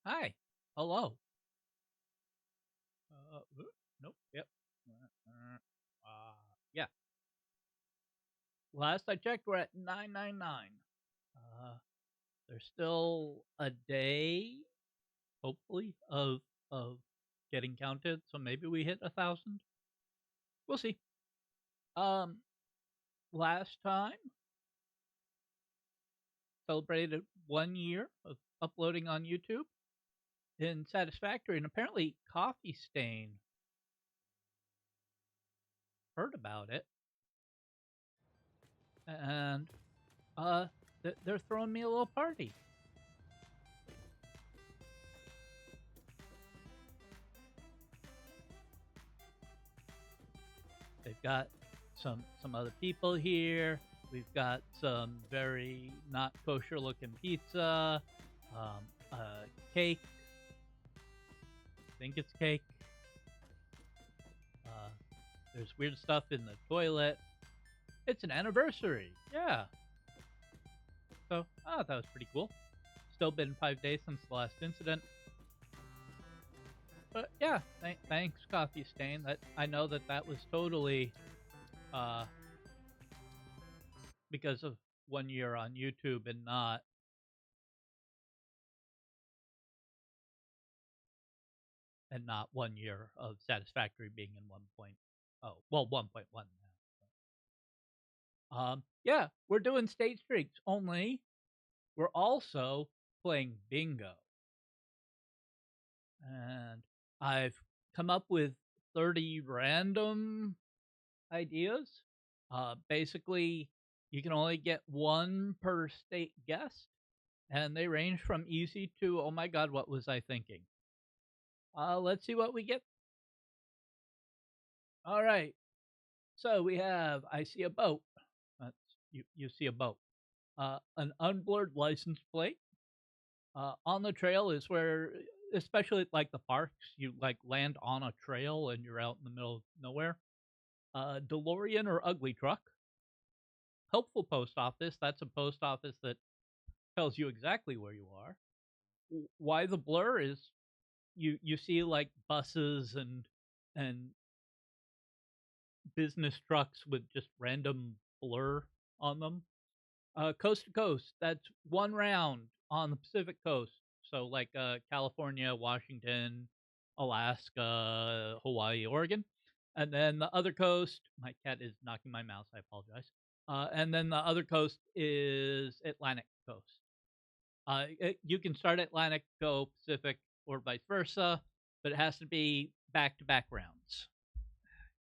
Hi. Hello. Nope. Yep. Yeah. Last I checked, we're at 999. Uh, there's still a day, hopefully, of getting counted. So maybe we hit 1,000. We'll see. Um, last time celebrated 1 year of uploading on YouTube in Satisfactory, and apparently Coffee Stain heard about it, and uh, they're throwing me a little party. They've got some other people here. We've got some very not kosher looking pizza, cake. I think it's cake. Uh, there's weird stuff in the toilet. It's an anniversary. Yeah. So I thought that was pretty cool. Still been 5 days since the last incident. But yeah, thanks, Coffee Stain. That I know that was totally uh, because of 1 year on YouTube and not 1 year of Satisfactory being in 1.0. Well, 1.1 now. Yeah, we're doing state streaks, only we're also playing bingo. And I've come up with 30 random ideas. Basically, you can only get one per state guest, and they range from easy to, oh my God, what was I thinking? Let's see what we get. All right. So we have, I see a boat. That's, you see a boat. An unblurred license plate. On the trail is where, especially like the parks, you like land on a trail and you're out in the middle of nowhere. Delorean or Uglytruck. Helpful Post Office. That's a post office that tells you exactly where you are. Why the blur is you see like buses and business trucks with just random blur on them. Coast to coast, that's one round on the Pacific coast. So like California, Washington, Alaska, Hawaii, Oregon. And then the other coast, my cat is knocking my mouse, I apologize. And then the other coast is Atlantic coast. You can start Atlantic, go Pacific, or vice versa, but it has to be back to back rounds.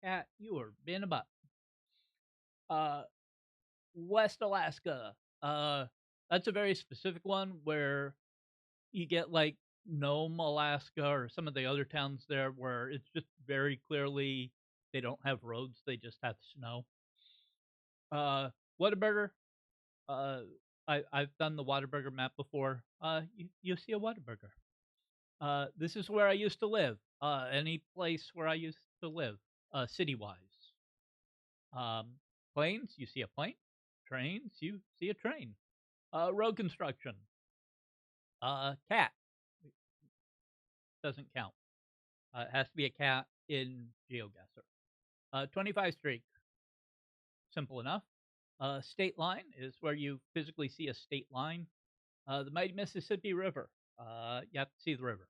Cat, you are being a butt. Uh, West Alaska. Uh, that's a very specific one where you get like Nome, Alaska, or some of the other towns there where it's just very clearly they don't have roads; they just have snow. Uh, Whataburger. Uh, I've done the Whataburger map before. You see a Whataburger. This is where I used to live. Any place where I used to live, city wise. Um, Planes, you see a plane. Trains, you see a train. Road construction. Cat doesn't count. It has to be a cat in GeoGuessr. 25 streak, simple enough. State line is where you physically see a state line. The mighty Mississippi River. You have to see the river.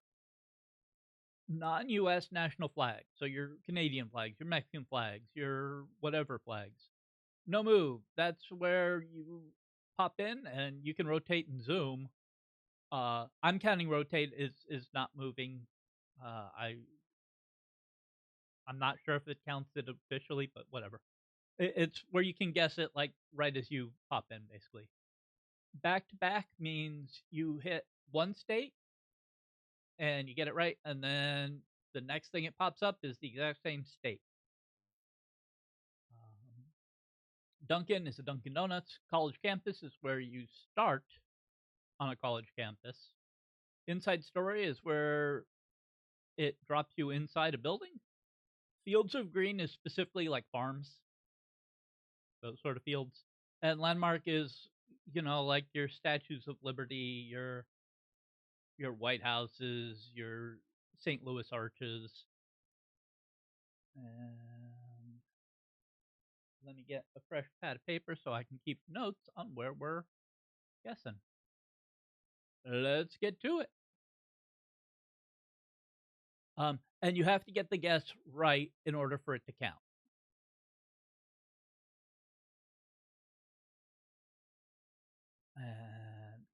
Non-U.S. national flag. So your Canadian flags, your Mexican flags, your whatever flags. No move. That's where you pop in and you can rotate and zoom. I'm counting rotate is not moving. Uh, I I'm not sure if it counts it officially, but whatever. It's where you can guess it like right as you pop in, basically. Back to back means you hit one state and you get it right, and then the next thing it pops up is the exact same state. Um, Dunkin is a Dunkin' Donuts. College campus is where you start on a college campus. Inside story is where it drops you inside a building. Fields of green is specifically like farms, those sort of fields. And landmark is, like your statues of liberty, your your White Houses, your St. Louis Arches, and let me get a fresh pad of paper so I can keep notes on where we're guessing. Let's get to it. And you have to get the guess right in order for it to count. And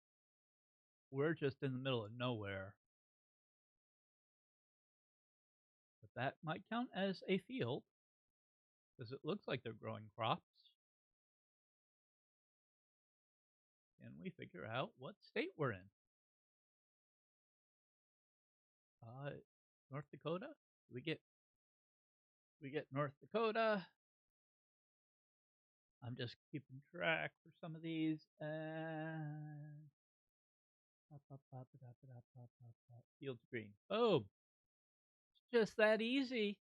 we're just in the middle of nowhere. But that might count as a field, because it looks like they're growing crops. Can we figure out what state we're in? North Dakota? We get North Dakota. I'm just keeping track for some of these. And fields green. Boom. It's just that easy.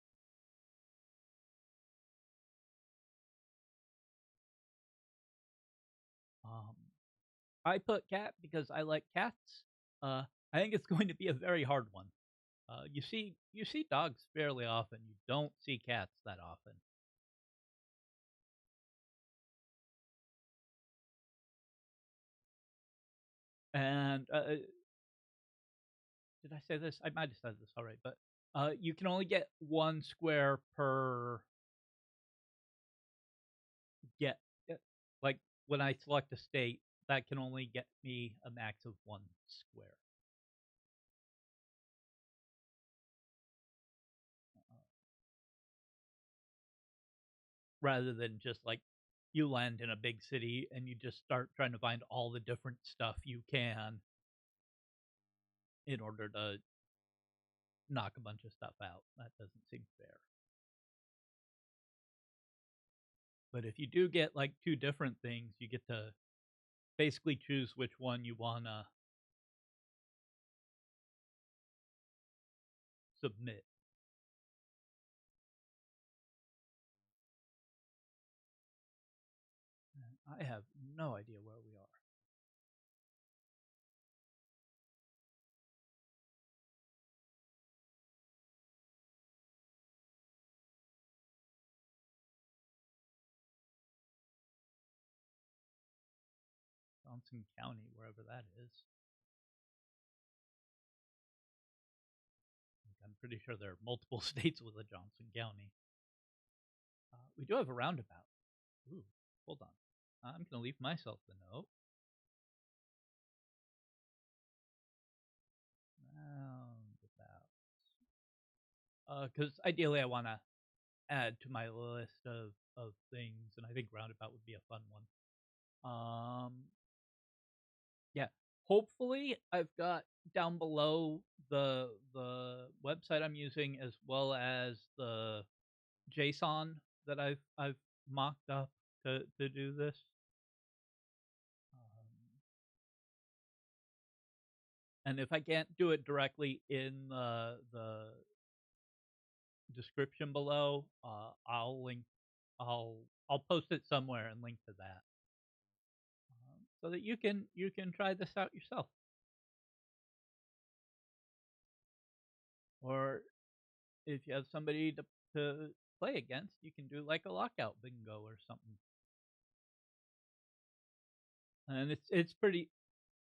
I put cat because I like cats. I think it's going to be a very hard one. You see dogs fairly often. You don't see cats that often. And did I say this? I might have said this already, but you can only get one square per get. Like when I select a state, that can only get me a max of one square. Rather than just like you land in a big city and you just start trying to find all the different stuff you can in order to knock a bunch of stuff out. That doesn't seem fair. But if you do get like two different things, you get to basically choose which one you want to submit. And I have no idea where we are. Johnson County, wherever that is. I'm pretty sure there are multiple states with a Johnson County. We do have a roundabout. Ooh, hold on. I'm going to leave myself the note. Roundabout. Because ideally I want to add to my list of things, and I think roundabout would be a fun one. Yeah. Hopefully, I've got down below the website I'm using as well as the JSON that I've mocked up to do this. And if I can't do it directly in the description below, I'll link. I'll post it somewhere and link to that, so that you can try this out yourself. Or if you have somebody to play against, you can do like a lockout bingo or something. And it's pretty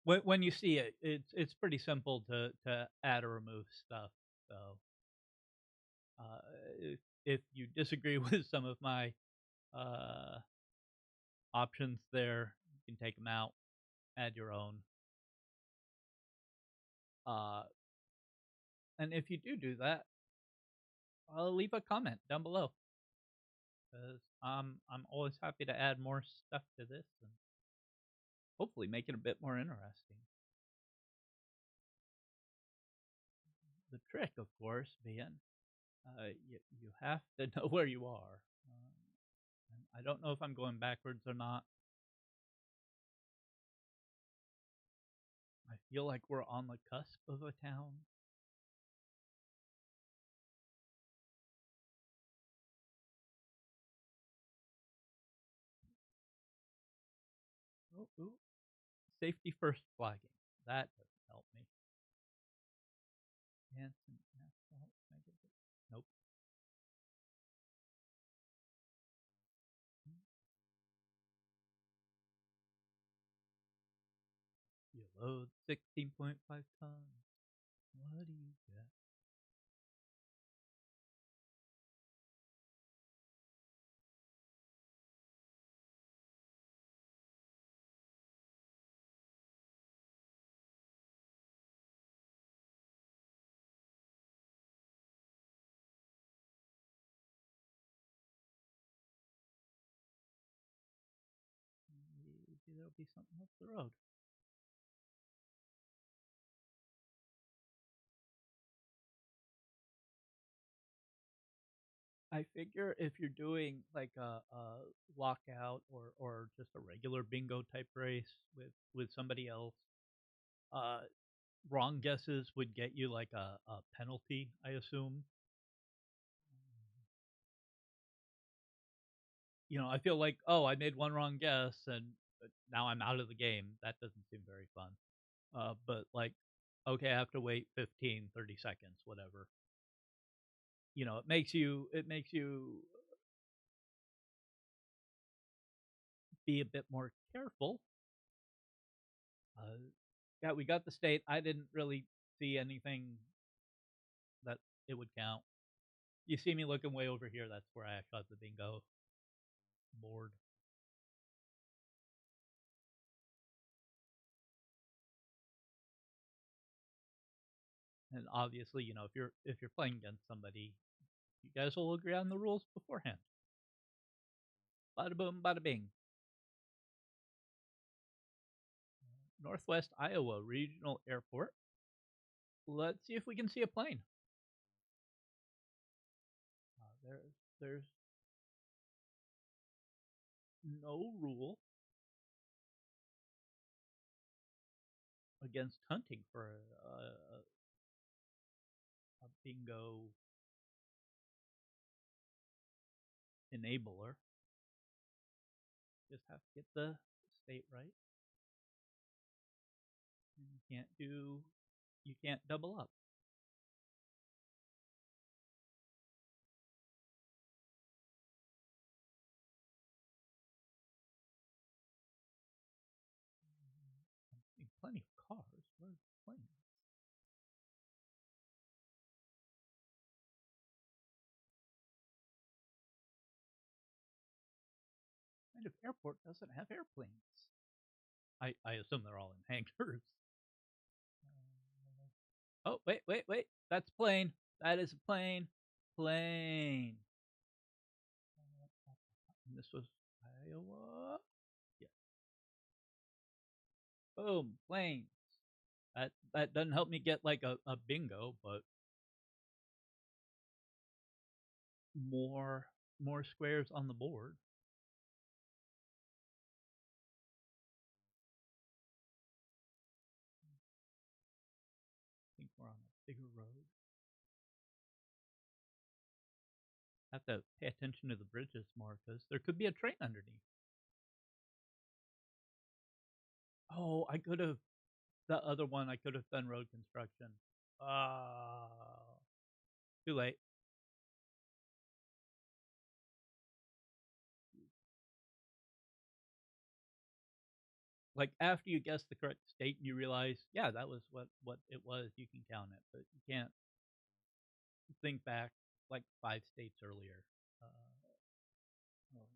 when you see it, it's pretty simple to add or remove stuff. So if you disagree with some of my options there, you can take them out, add your own. And if you do that, I'll leave a comment down below, because I'm always happy to add more stuff to this and hopefully make it a bit more interesting. The trick, of course, being you have to know where you are. And I don't know if I'm going backwards or not. I feel like we're on the cusp of a town. Ooh. Safety first flagging. That doesn't help me. ants and asphalt. Nope. You load 16.5 tons. What do you get? Maybe there'll be something up the road. I figure if you're doing like a walkout or just a regular bingo type race with somebody else, uh, wrong guesses would get you like a penalty, I assume. I feel like, oh, I made one wrong guess and now I'm out of the game. That doesn't seem very fun. But like, okay, I have to wait 15, 30 seconds, whatever. It makes you be a bit more careful. Yeah, we got the state. I didn't really see anything that it would count. You see me looking way over here. That's where I actually have the bingo board. And obviously, if you're playing against somebody, you guys will agree on the rules beforehand. Bada boom, bada bing. Northwest Iowa Regional Airport. Let's see if we can see a plane. There's no rule against hunting for a bingo enabler. Just have to get the state right. And you can't double up. I'm seeing plenty of cars. Where's the plane? What kind of airport doesn't have airplanes? I assume they're all in hangars. Oh, wait. That's plane. That is a plane. Plane. And this was Iowa. Yeah. Boom. Planes. That doesn't help me get like a bingo, but more squares on the board. I think we're on a bigger road. Have to pay attention to the bridges more because there could be a train underneath. Oh, I could have the other one. I could have done road construction. Too late. Like after you guess the correct state and you realize, yeah, that was what it was. You can count it, but you can't think back like 5 states earlier. Uh, oh,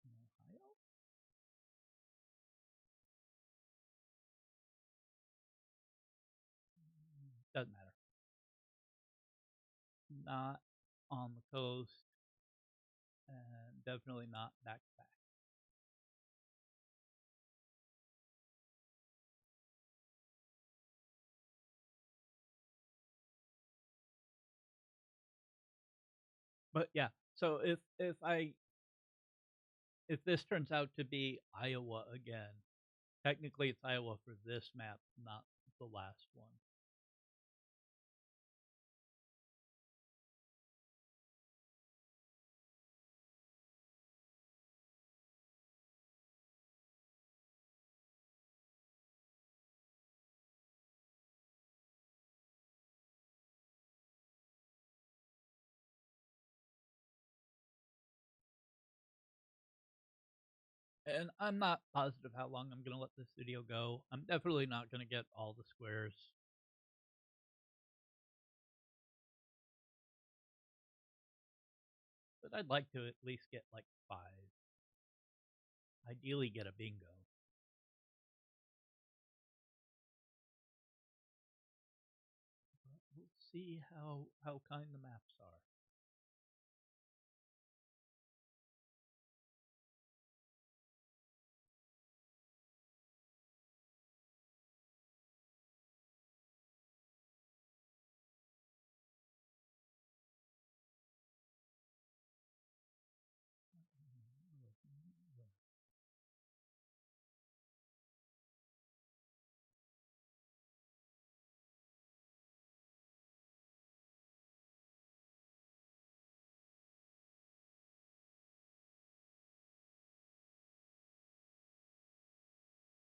Ohio? Doesn't matter. Not on the coast, and definitely not back to back. But yeah, so if this turns out to be Iowa again, technically it's Iowa for this map, not the last one. And I'm not positive how long I'm gonna let this video go. I'm definitely not gonna get all the squares. But I'd like to at least get like 5. Ideally get a bingo. But we'll see how kind the maps are.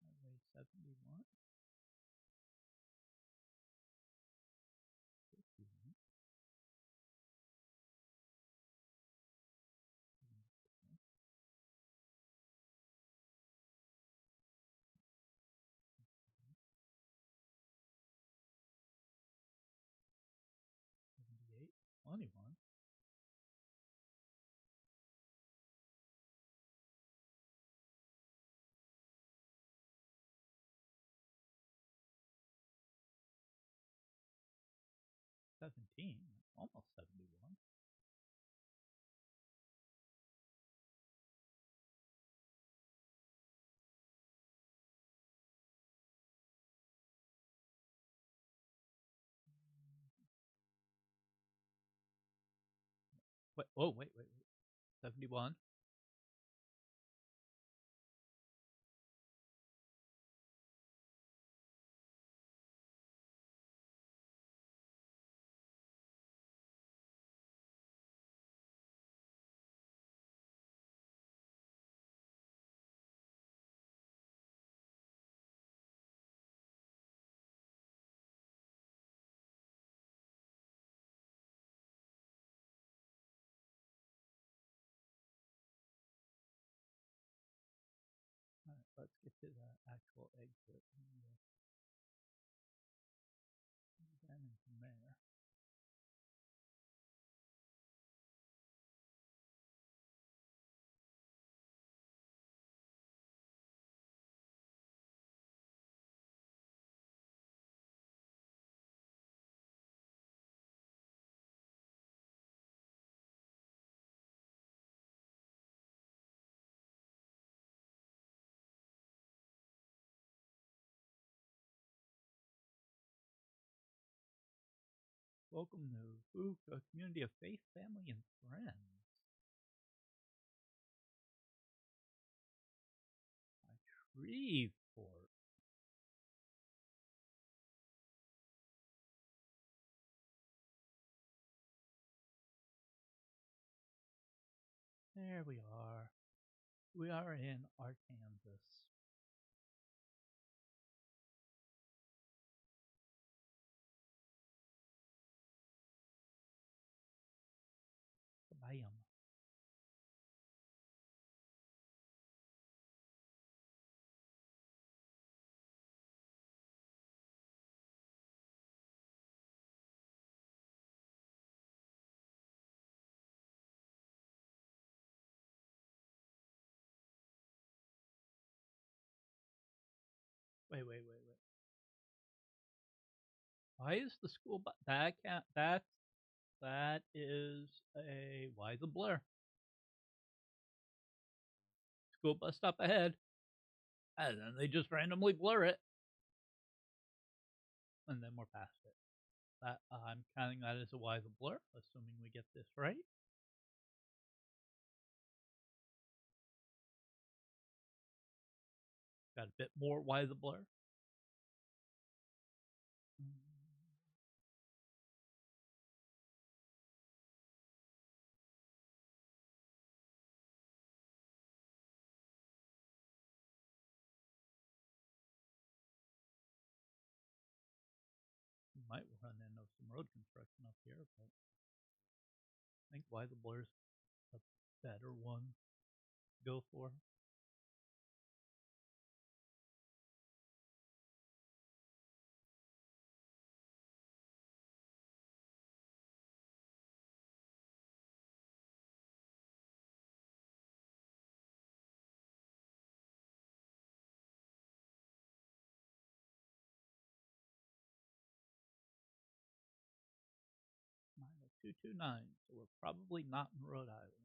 Highway 71. 51. 78. 21. 17. Almost 71. Wait, oh, wait. 71. All right, let's get to the actual exit. And then from there. Welcome to Fook, a community of faith, family, and friends. Shreveport. There we are. We are in Arkansas. Bam. Wait. Why is the school bus? That can't. That is a. Why is a blur? School bus stop ahead. And then they just randomly blur it. And then we're past it. That I'm counting that as a why the blur, assuming we get this right. Got a bit more why the blur. We might run into some road construction up here, but I think why the blur's a better one to go for. 229. So we're probably not in Rhode Island.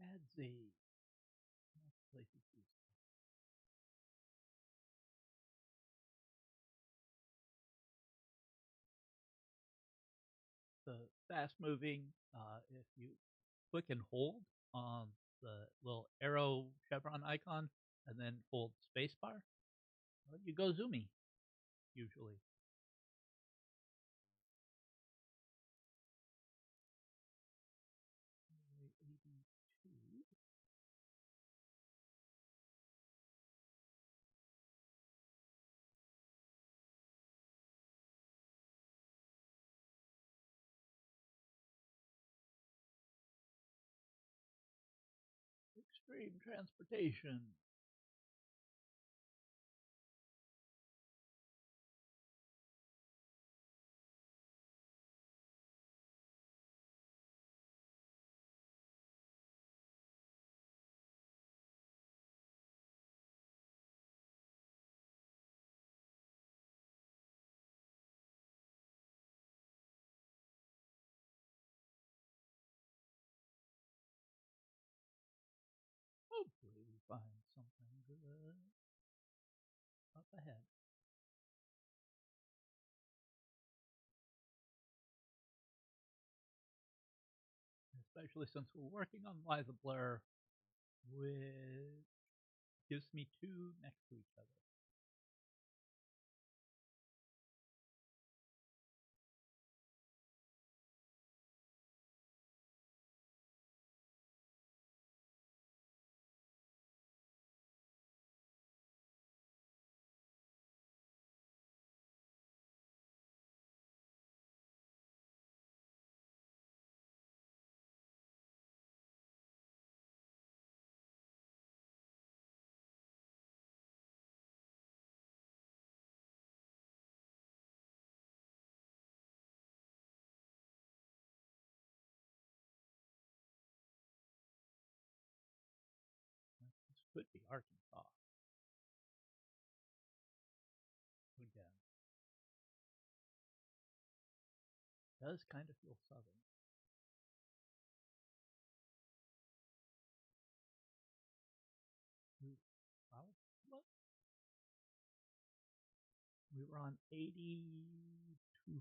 Adsy. Places use the fast moving. If you click and hold on the little arrow chevron icon and then hold spacebar, you go zoomy usually. Extreme transportation. Hopefully we find something good up ahead. Especially since we're working on Liza Blur, which gives me two next to each other. This could be Arkansas again. Does kind of feel southern. Wow, what? We were on 82.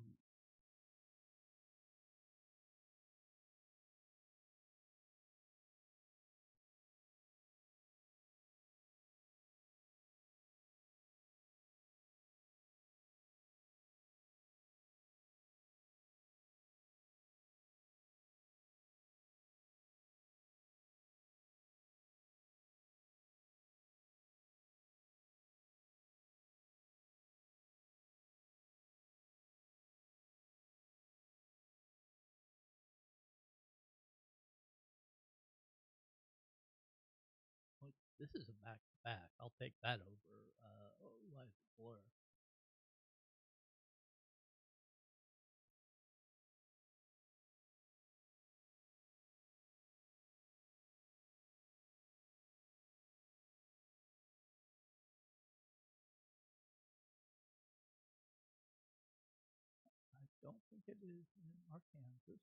Well, this is a back to back. I'll take that over Liza Blur. I don't think it is in Arkansas.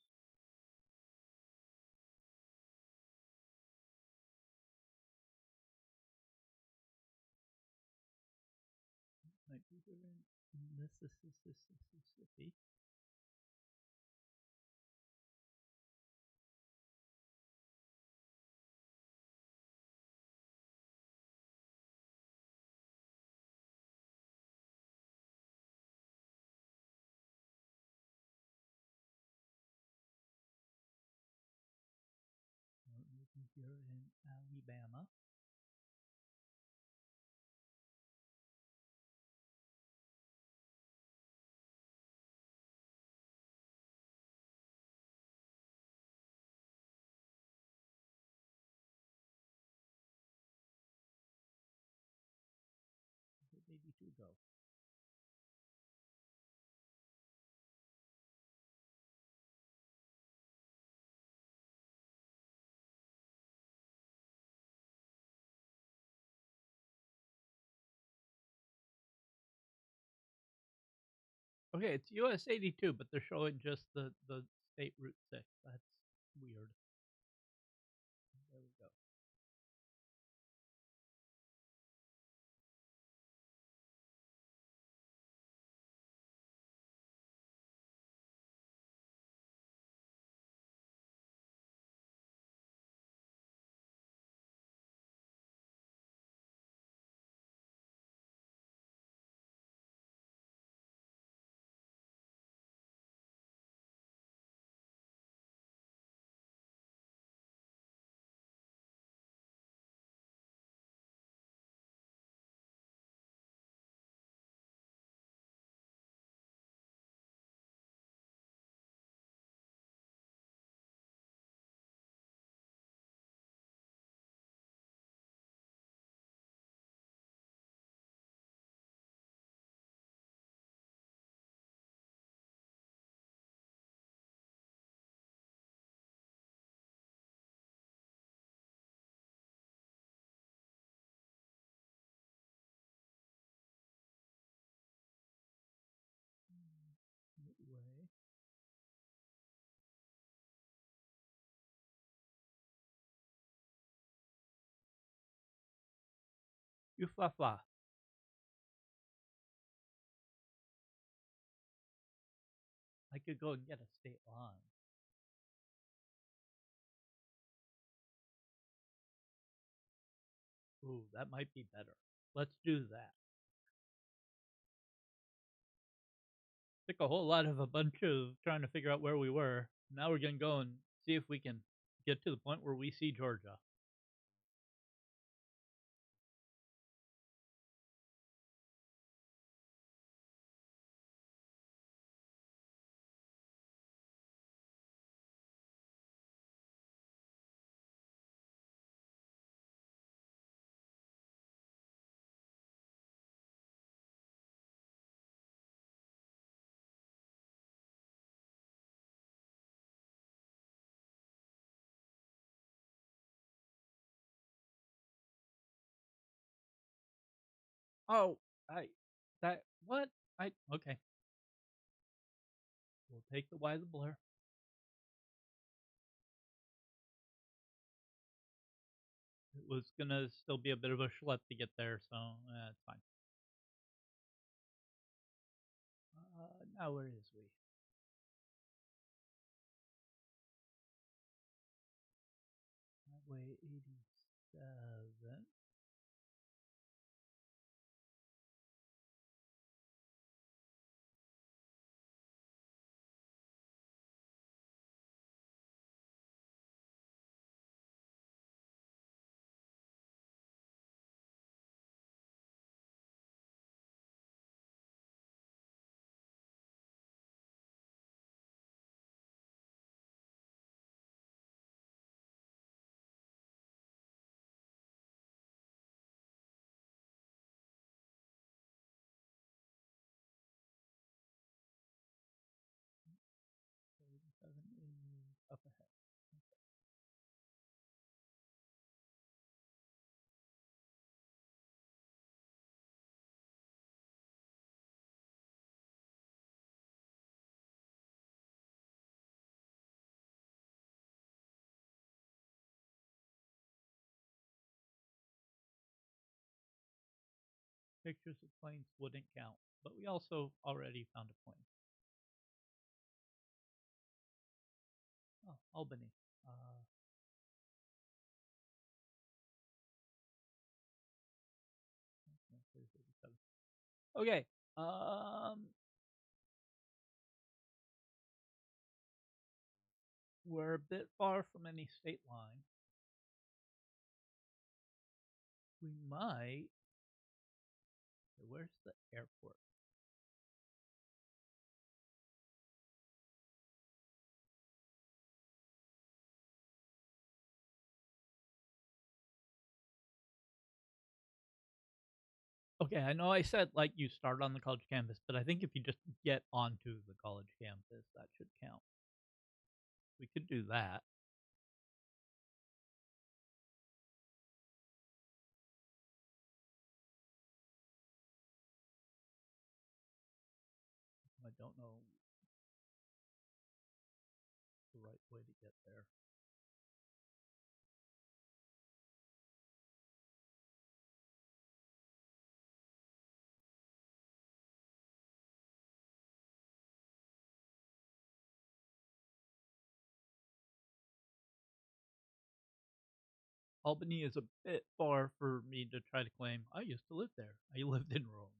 might be different in Mississippi. Maybe here in Alabama. Where did 82 go? Okay, it's US 82, but they're showing just the state Route 6. That's weird. There we go. Midway. You fla fla. I could go and get a state lawn. Ooh, that might be better. Let's do that. Took a whole lot of a bunch of trying to figure out where we were. Now we're gonna go and see if we can get to the point where we see Georgia. Oh, I that what? I okay. We'll take the Y the blur. It was gonna still be a bit of a schlep to get there, so it's fine. Now where is we? Highway 87. pictures of planes wouldn't count, but we also already found a plane. Oh, Albany. Uh, okay. We're a bit far from any state line. We might. Where's the airport? Okay, I know I said like you start on the college campus, but I think if you just get onto the college campus, that should count. We could do that. I don't know the right way to get there. Albany is a bit far for me to try to claim. I used to live there. I lived in Rome.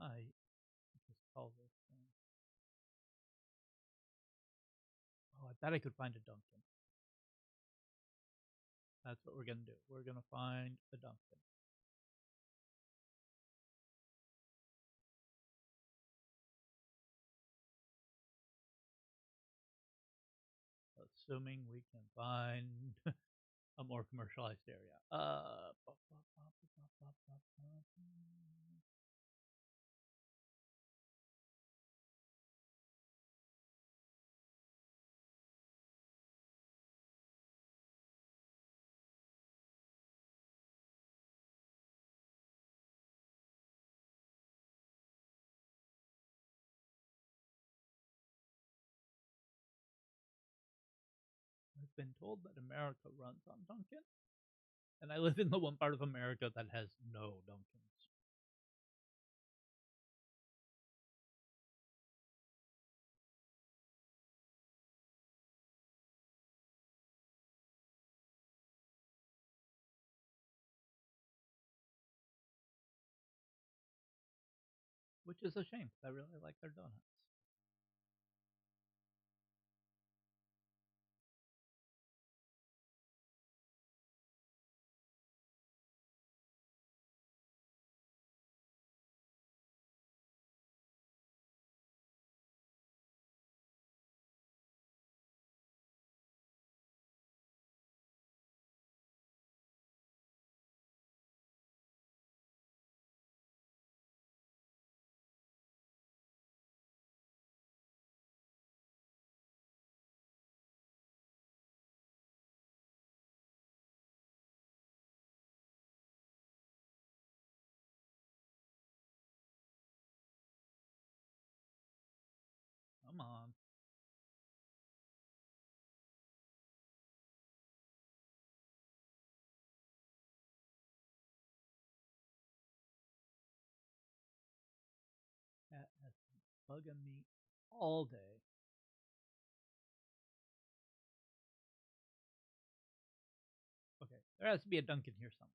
I just call this thing. Oh, I bet I could find a Dunkin. That's what we're gonna do. We're gonna find a Dunkin. Assuming we can find a more commercialized area. I've been told that America runs on Dunkin, and I live in the one part of America that has no Dunkins. Which is a shame. I really like their donuts. Come on. That has been bugging me all day. Okay, there has to be a Dunkin' here somewhere.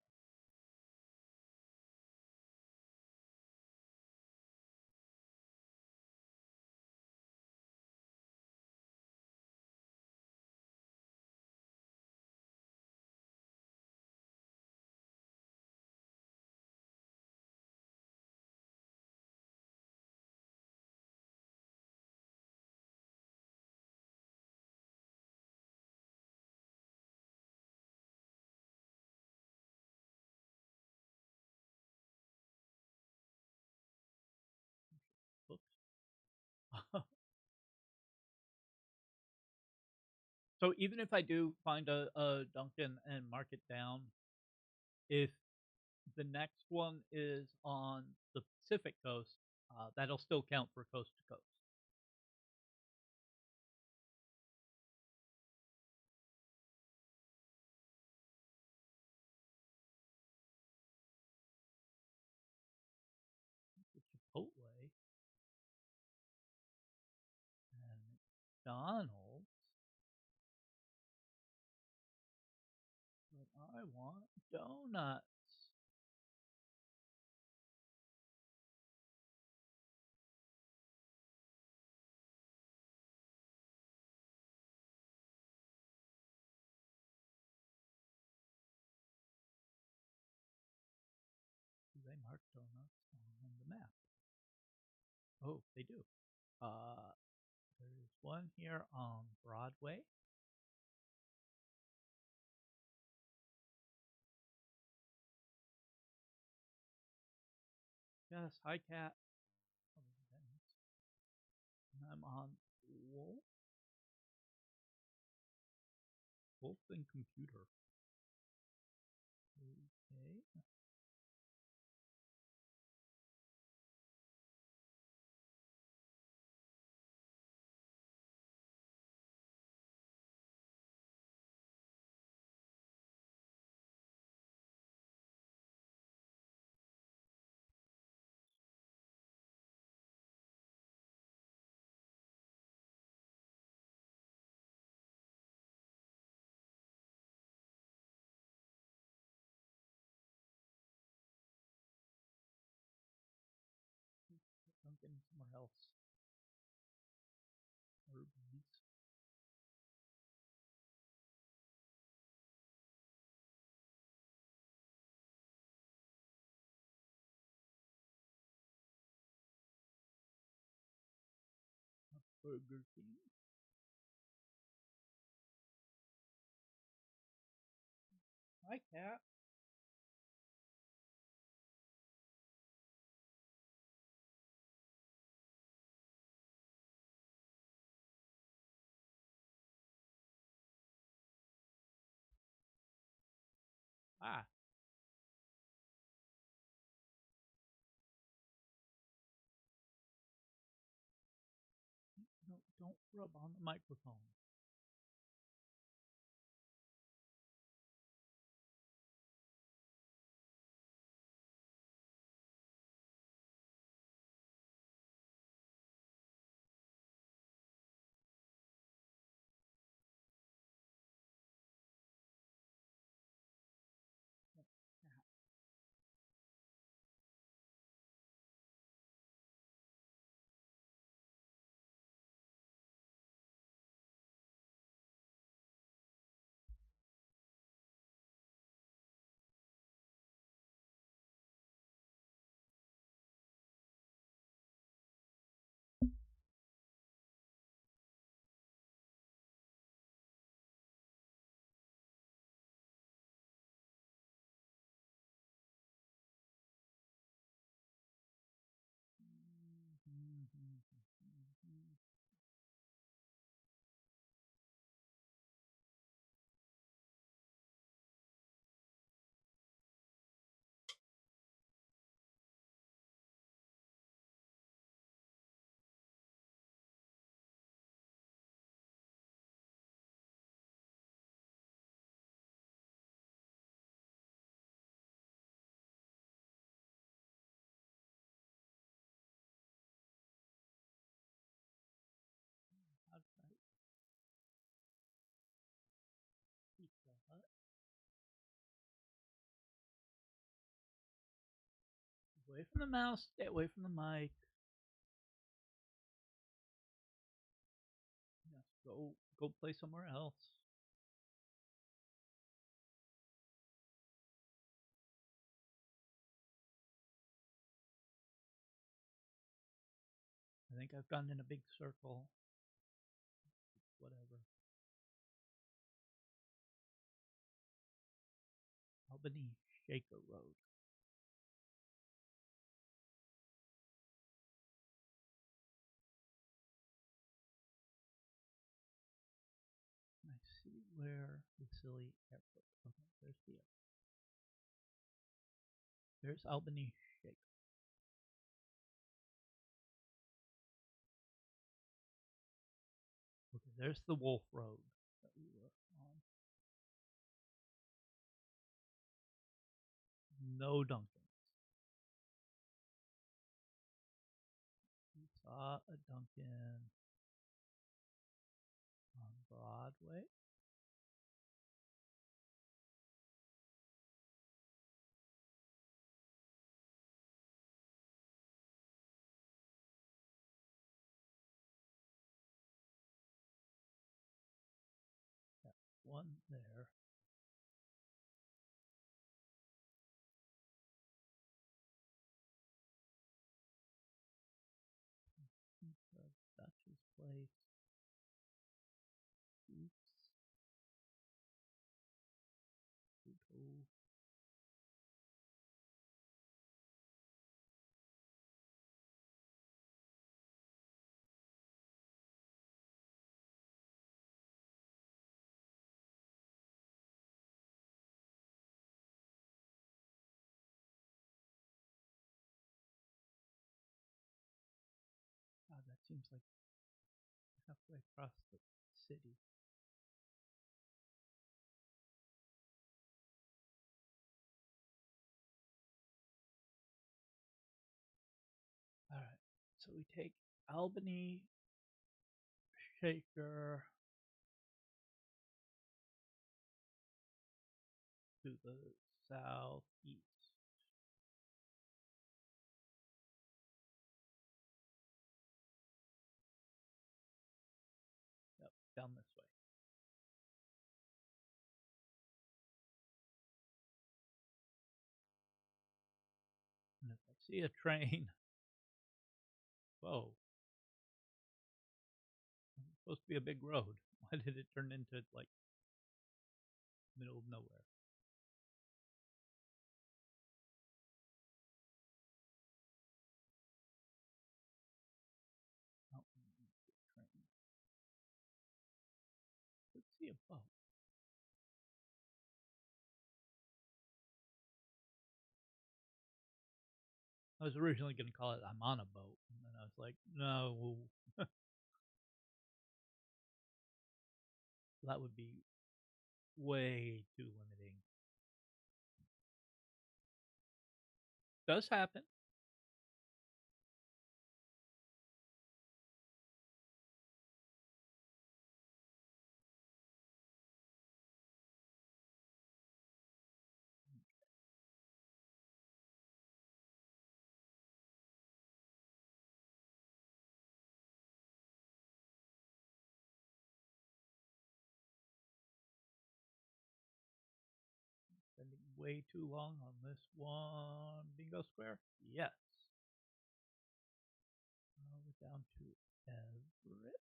So even if I do find a Dunkin and mark it down, if the next one is on the Pacific Coast, that'll still count for coast to coast. The Chipotle and McDonald's, but I want donuts. Do they mark donuts on the map? Oh, they do. Uh, there's one here on Broadway. Yes, hi cat. And I'm on Wolf. Wolf and computer. Okay. Dunkin somewhere else. Urbies. Burger King. Hi cat. Ah. No, don't rub on the microphone. Outside Pizza Hut. Away from the mouse. Stay away from the mic. Yes, go play somewhere else. I think I've gone in a big circle. Whatever. Albany Shaker Road. Nice. where the silly airport. Okay, there's the airport. There's Albany Shake. Okay, there's the Wolf Road that we were on. No Dunkin. We saw a Dunkin on Broadway. Got one there. Dutch's Place. Oops. Pluto. God, that seems like halfway across the city. All right, so we take Albany Shaker to the southeast. Yep, down this way. And if I see a train, whoa, it's supposed to be a big road. Why did it turn into like middle of nowhere? Oh, train. Let's see a boat. I was originally going to call it I'm on a boat, and then I was like, no, that would be way too limiting. Does happen. Spending way too long on this one bingo square? Yes. We're down to Everett.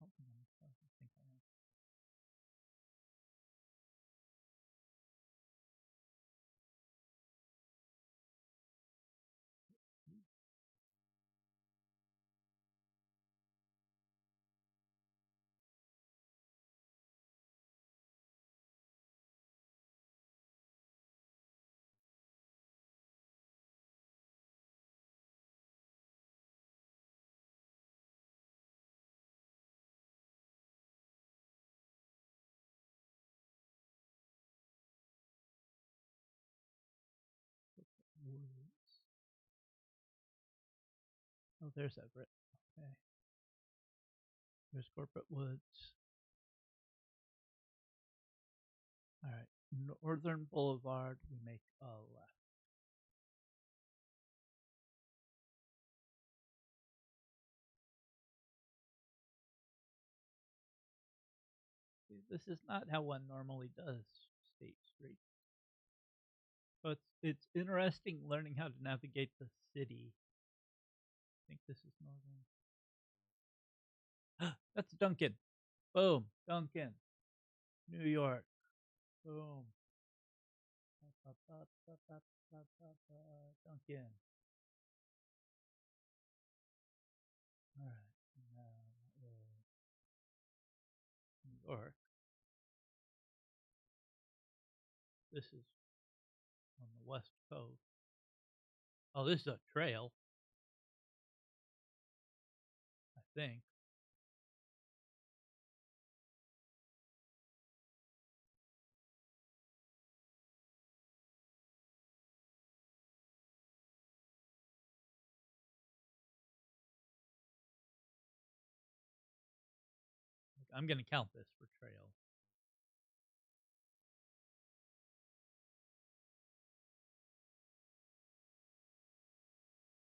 Oh, I think I am. Woods. Oh, there's Everett. Okay. There's Corporate Woods. All right. Northern Boulevard, we make a left. This is not how one normally does State Street. But it's interesting learning how to navigate the city. I think this is Northern. That's Dunkin. Boom. Dunkin. New York. Boom. Dunkin. All right. Now, New York. This is on the West Coast. Oh, this is a trail, I think. I'm going to count this for trail.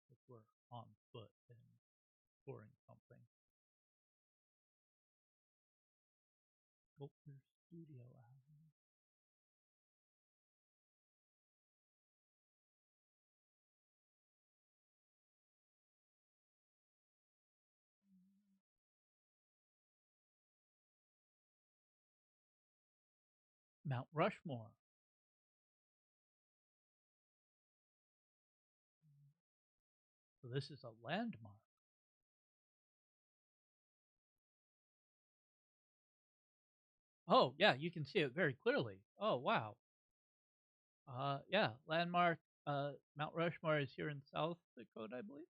If we're on foot and touring something. Sculpture Studio album. Mount Rushmore. So this is a landmark. Oh, yeah, you can see it very clearly. Oh, wow. Yeah, landmark. Mount Rushmore is here in South Dakota, I believe.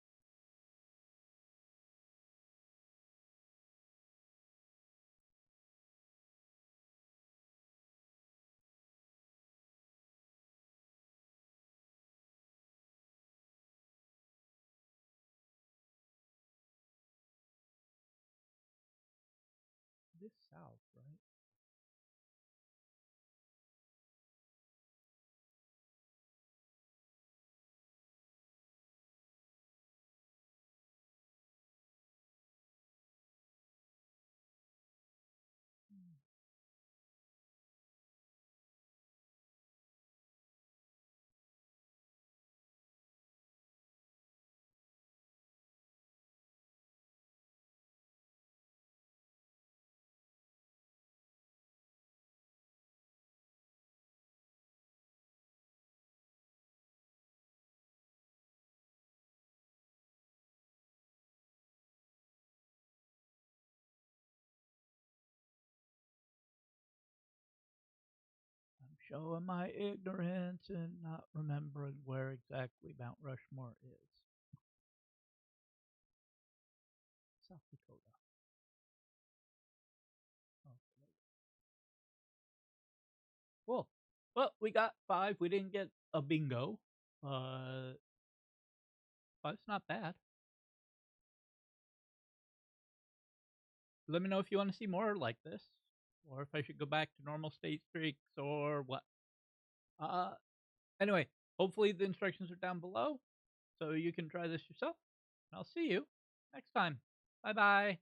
This south, right? Hmm. I'm showing my ignorance and not remembering where exactly Mount Rushmore is. South Dakota. Oh, cool. Well, we got 5. We didn't get a bingo. But it's not bad. Let me know if you want to see more like this, or if I should go back to normal state streaks, or what. Uh, anyway, hopefully the instructions are down below, so you can try this yourself. And I'll see you next time. Bye bye.